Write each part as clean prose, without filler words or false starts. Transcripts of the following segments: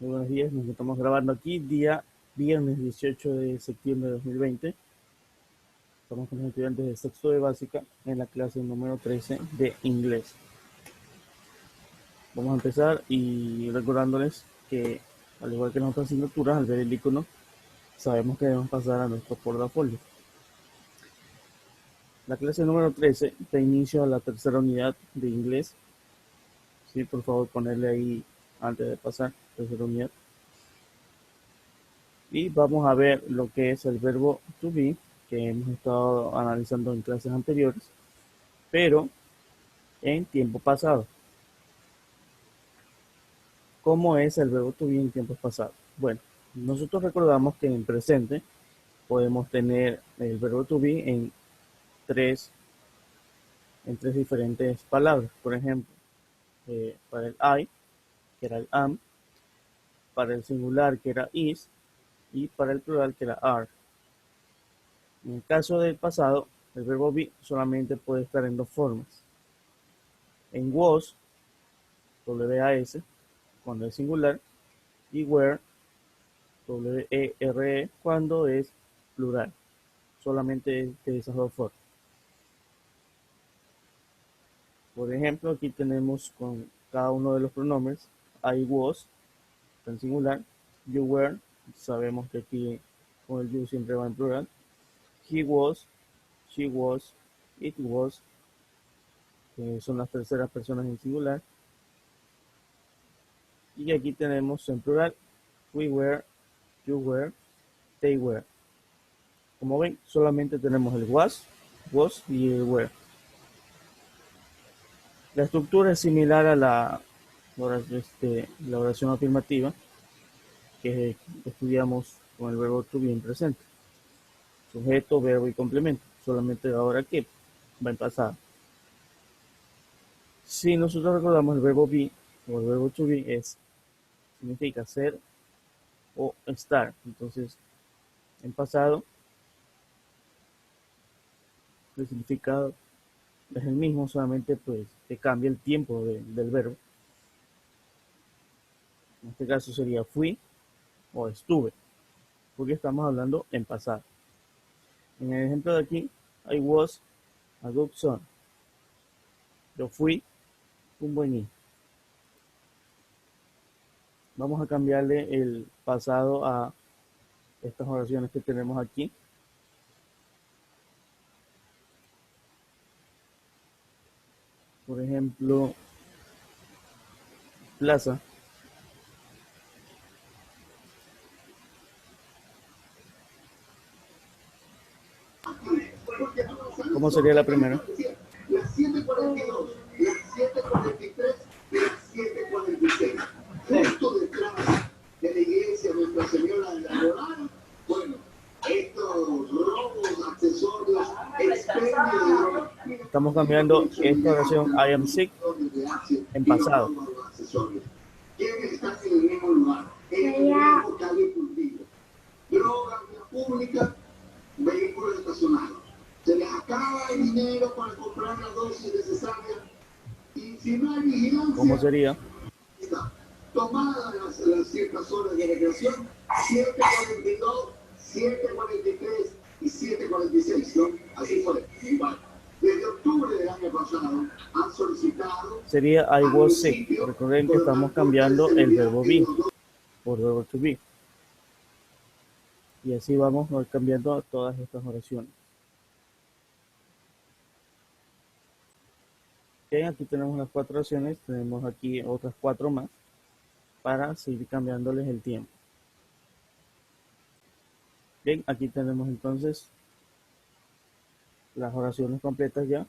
Muy buenos días, nos estamos grabando aquí día viernes 18 de septiembre de 2020. Estamos con los estudiantes de sexto de básica en la clase número 13 de inglés. Vamos a empezar y recordándoles que, al igual que en otras asignaturas, al ver el icono, sabemos que debemos pasar a nuestro portafolio. La clase número 13 da inicio a la tercera unidad de inglés. Sí, por favor, ponerle ahí antes de pasar, tercera unidad. Y vamos a ver lo que es el verbo to be, que hemos estado analizando en clases anteriores, pero en tiempo pasado. ¿Cómo es el verbo to be en tiempos pasados? Bueno, nosotros recordamos que en presente podemos tener el verbo to be en tres diferentes palabras. Por ejemplo, para el I, que era el am, para el singular, que era is, y para el plural, que era are. En el caso del pasado, el verbo be solamente puede estar en dos formas. En was, was, cuando es singular, y were, were, cuando es plural. Solamente de esas dos formas. Por ejemplo, aquí tenemos con cada uno de los pronombres: I was, en singular; you were, sabemos que aquí con el you siempre va en plural; he was, she was, it was, que son las terceras personas en singular; y aquí tenemos en plural: we were, you were, they were. Como ven, solamente tenemos el was y el were. La estructura es similar a la oración afirmativa que estudiamos con el verbo to be en presente. Sujeto, verbo y complemento. Solamente ahora que va en pasado. Si nosotros recordamos el verbo be o el verbo to be, significa ser o estar. Entonces, en pasado, el significado es el mismo, solamente pues que cambia el tiempo del verbo. En este caso sería fui o estuve, porque estamos hablando en pasado. En el ejemplo de aquí, I was a good son. Yo fui un buen hijo. Vamos a cambiarle el pasado a estas oraciones que tenemos aquí. Por ejemplo, plaza. ¿Cómo sería la primera? Las 7:42, las 7:43, las 7:46. Justo detrás de la iglesia Nuestra Señora de la Moral. Bueno, estos robos, accesorios, expendios. Estamos cambiando esta oración I am sick en pasado. ¿Quiénes están en el mismo lugar? En el mismo calle cultivo. Droga, vía pública, vehículos estacionados. Se les acaba el dinero para comprar la dosis necesaria y si no hay vigilancia, ¿Cómo sería? Tomadas las ciertas horas de recreación, 7:42, 7:43 y 7:46, ¿no? Así fue. Vale. Desde octubre del año pasado han solicitado... Sería I was sick. Recuerden que estamos cambiando el verbo be por verbo to be. Y así vamos cambiando todas estas oraciones. Bien, aquí tenemos las 4 oraciones, tenemos aquí otras 4 más para seguir cambiándoles el tiempo. Bien, aquí tenemos entonces las oraciones completas ya.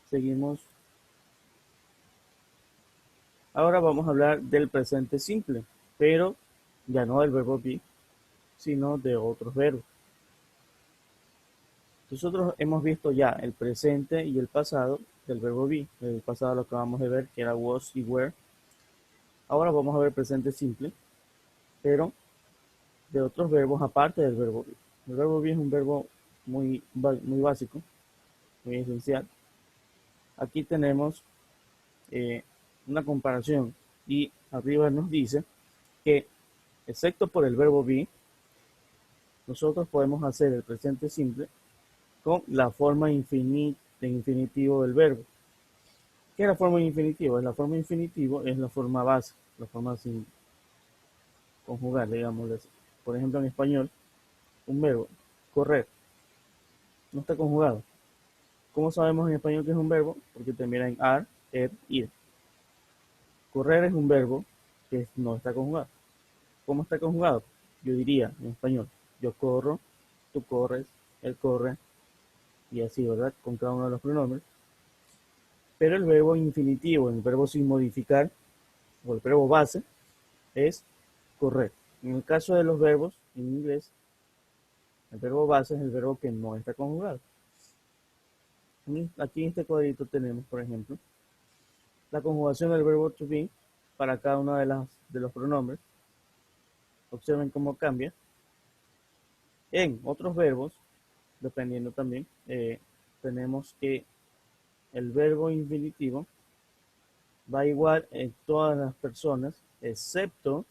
Seguimos. Ahora vamos a hablar del presente simple, pero ya no del verbo be, sino de otros verbos. Nosotros hemos visto ya el presente y el pasado del verbo be. El pasado lo acabamos de ver, que era was y were. Ahora vamos a ver el presente simple, pero de otros verbos aparte del verbo be. El verbo be es un verbo muy básico, muy esencial. Aquí tenemos una comparación Y arriba nos dice que, excepto por el verbo be, nosotros podemos hacer el presente simple con la forma de infinitivo del verbo. ¿Qué es la forma de infinitivo? La forma de infinitivo es la forma base, la forma sin conjugar, digamos así. Por ejemplo, en español, un verbo, correr, no está conjugado. ¿Cómo sabemos en español que es un verbo? Porque termina en ar, ir. Correr es un verbo que no está conjugado. ¿Cómo está conjugado? Yo diría en español, yo corro, tú corres, él corre, y así, ¿verdad? Con cada uno de los pronombres. Pero el verbo infinitivo, el verbo sin modificar, o el verbo base, es correr. En el caso de los verbos en inglés, el verbo base es el verbo que no está conjugado. Aquí en este cuadrito tenemos, por ejemplo, la conjugación del verbo to be para cada uno de los pronombres. Observen cómo cambia. En otros verbos, dependiendo también, tenemos que el verbo infinitivo va igual en todas las personas, excepto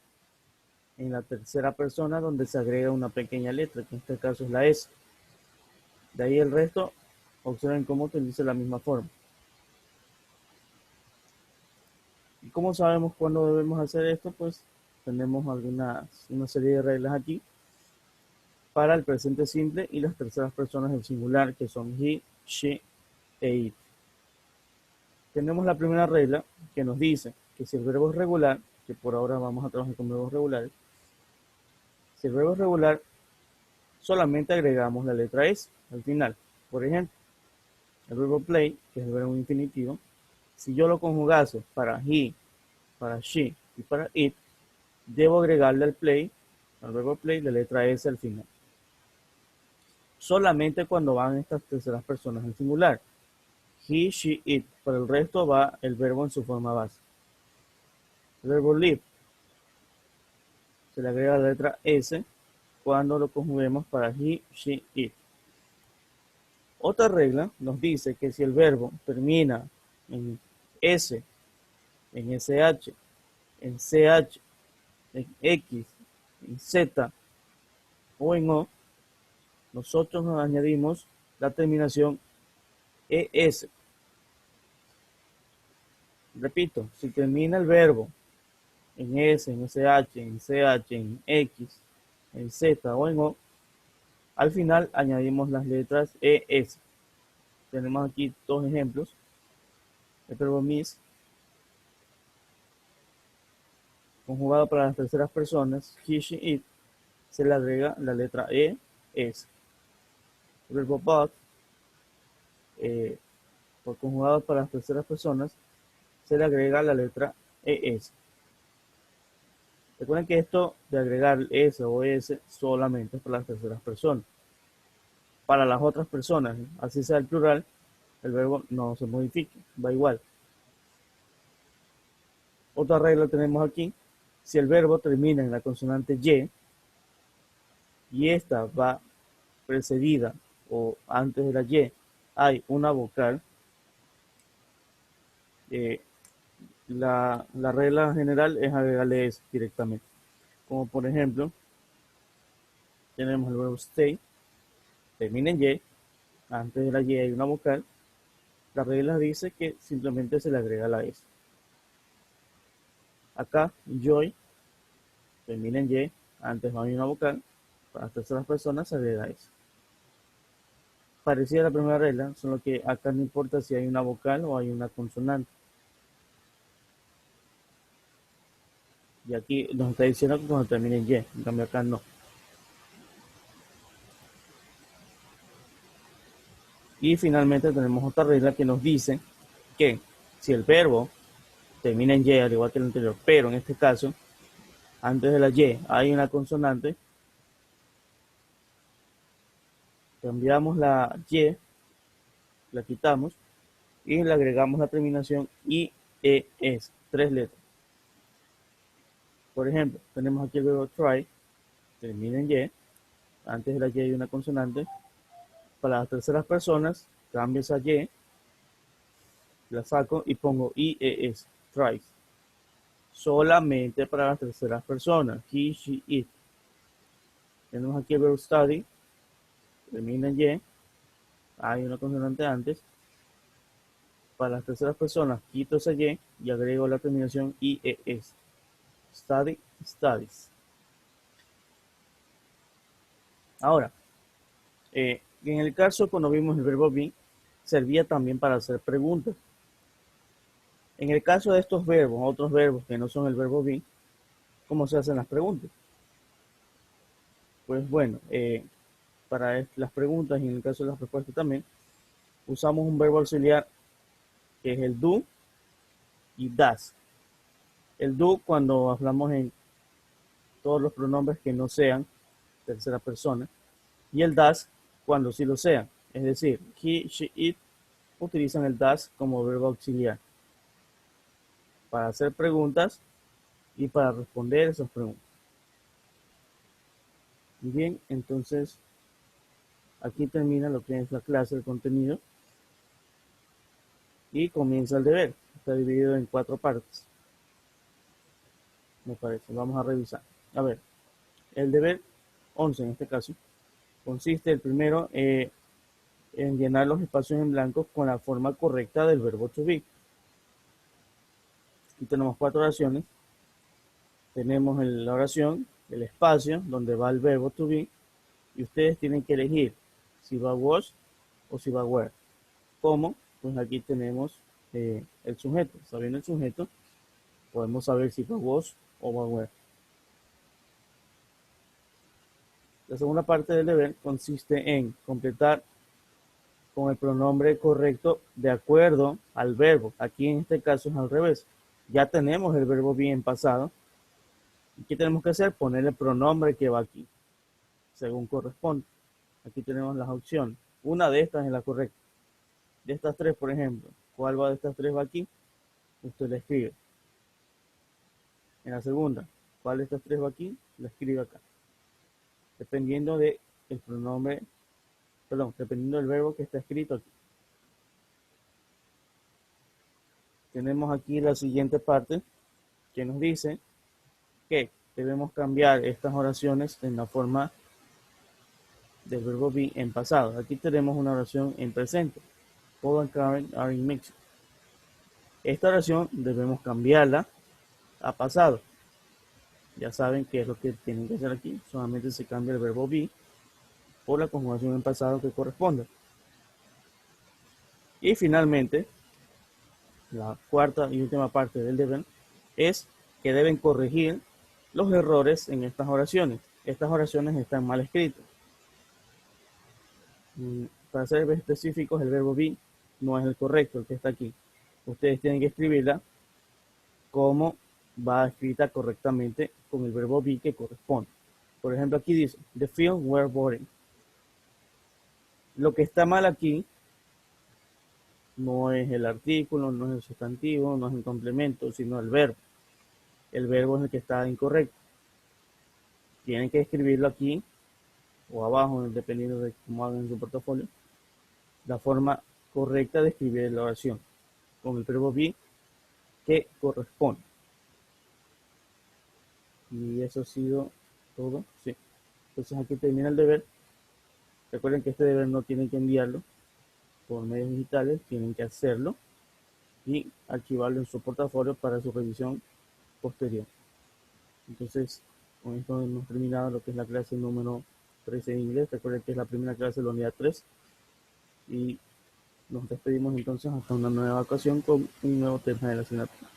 en la tercera persona donde se agrega una pequeña letra, que en este caso es la S. De ahí el resto, observen cómo utiliza la misma forma. ¿Y cómo sabemos cuándo debemos hacer esto? Pues tenemos una serie de reglas aquí para el presente simple y las terceras personas del singular, que son he, she e it. Tenemos la primera regla que nos dice que si el verbo es regular, que por ahora vamos a trabajar con verbos regulares, si el verbo es regular, solamente agregamos la letra S al final. Por ejemplo, el verbo play, que es el verbo infinitivo, si yo lo conjugase para he, para she y para it, debo agregarle al verbo play, la letra S al final. Solamente cuando van estas terceras personas en singular. He, she, it. Por el resto va el verbo en su forma base. El verbo live se le agrega la letra S cuando lo conjuguemos para he, she, it. Otra regla nos dice que si el verbo termina en S, en SH, en CH, en X, en Z o en O, nosotros nos añadimos la terminación ES. Repito, si termina el verbo en S, en SH, en CH, en X, en Z o en O, al final añadimos las letras ES. Tenemos aquí dos ejemplos. El verbo miss, conjugado para las terceras personas, he, she, it, se le agrega la letra ES. El verbo but, por conjugado para las terceras personas, se le agrega la letra ES. Recuerden que esto de agregar S o S solamente es para las terceras personas. Para las otras personas, así sea el plural, el verbo no se modifica, va igual. Otra regla tenemos aquí, si el verbo termina en la consonante y esta va precedida o antes de la Y hay una vocal, la regla general es agregarle S directamente. Como por ejemplo, tenemos el verbo stay, termina en Y, antes de la Y hay una vocal, la regla dice que simplemente se le agrega la S. Acá, joy, termina en Y, antes no hay una vocal, para las terceras personas se agrega S. Parecida a la primera regla, solo que acá no importa si hay una vocal o hay una consonante. Y aquí nos está diciendo que cuando termine en Y, en cambio acá no. Y finalmente tenemos otra regla que nos dice que si el verbo termina en Y, al igual que el anterior, pero en este caso, antes de la Y hay una consonante, cambiamos la Y, la quitamos y le agregamos la terminación IES, 3 letras. Por ejemplo, tenemos aquí el verbo try, termina en Y, antes de la Y hay una consonante. Para las terceras personas, cambio esa Y, la saco y pongo IES, tries. solamente para las terceras personas. He, she, it. Tenemos aquí el verbo study, termina en y, hay una consonante antes. Para las terceras personas quito esa y agrego la terminación IES. Study, studies. Ahora, en el caso cuando vimos el verbo be, servía también para hacer preguntas. En el caso de estos verbos, otros verbos que no son el verbo be, ¿cómo se hacen las preguntas? Pues bueno, para las preguntas y en el caso de las respuestas también, usamos un verbo auxiliar que es el do y das. El do cuando hablamos en todos los pronombres que no sean tercera persona, y el das cuando sí lo sean. Es decir, he, she, it utilizan el das como verbo auxiliar para hacer preguntas y para responder esas preguntas. Bien, entonces aquí termina lo que es la clase, el contenido, y comienza el deber. Está dividido en 4 partes, me parece. Vamos a revisar. A ver, el deber 11 en este caso consiste el primero en llenar los espacios en blanco con la forma correcta del verbo to be. Aquí tenemos 4 oraciones. Tenemos la oración, el espacio donde va el verbo to be, y ustedes tienen que elegir si va was o si va were. ¿Cómo? Pues aquí tenemos el sujeto. Sabiendo el sujeto, podemos saber si va was o va were. La segunda parte del deber consiste en completar con el pronombre correcto de acuerdo al verbo. Aquí en este caso es al revés. Ya tenemos el verbo be en pasado. ¿Y qué tenemos que hacer? Poner el pronombre que va aquí, según corresponde. Aquí tenemos las opciones. Una de estas es la correcta. De estas 3, por ejemplo, ¿cuál de estas 3 va aquí? Usted la escribe. En la segunda, ¿cuál de estas 3 va aquí? La escribe acá. Dependiendo del pronombre, dependiendo del verbo que está escrito aquí. Tenemos aquí la siguiente parte que nos dice que debemos cambiar estas oraciones en la forma del verbo be en pasado. Aquí tenemos una oración en presente. Paul and Karen are in Mexico. Esta oración debemos cambiarla a pasado. Ya saben qué es lo que tienen que hacer aquí. Solamente se cambia el verbo be por la conjugación en pasado que corresponde. Y finalmente, la cuarta y última parte del deber es que deben corregir los errores en estas oraciones. Estas oraciones están mal escritas. Para ser específicos, el verbo be no es el correcto, el que está aquí. Ustedes tienen que escribirla como va escrita correctamente con el verbo be que corresponde. Por ejemplo, aquí dice, the fields were boring. Lo que está mal aquí no es el artículo, no es el sustantivo, no es el complemento, sino el verbo. El verbo es el que está incorrecto. Tienen que escribirlo aquí o abajo, dependiendo de cómo hagan en su portafolio, la forma correcta de escribir la oración con el verbo be que corresponde. Y eso ha sido todo. Sí. Entonces aquí termina el deber. Recuerden que este deber no tienen que enviarlo por medios digitales, tienen que hacerlo y archivarlo en su portafolio para su revisión posterior. Entonces, con esto hemos terminado lo que es la clase número 13 de inglés. Recuerden que es la primera clase de la unidad 3 y nos despedimos entonces hasta una nueva ocasión con un nuevo tema de la asignatura.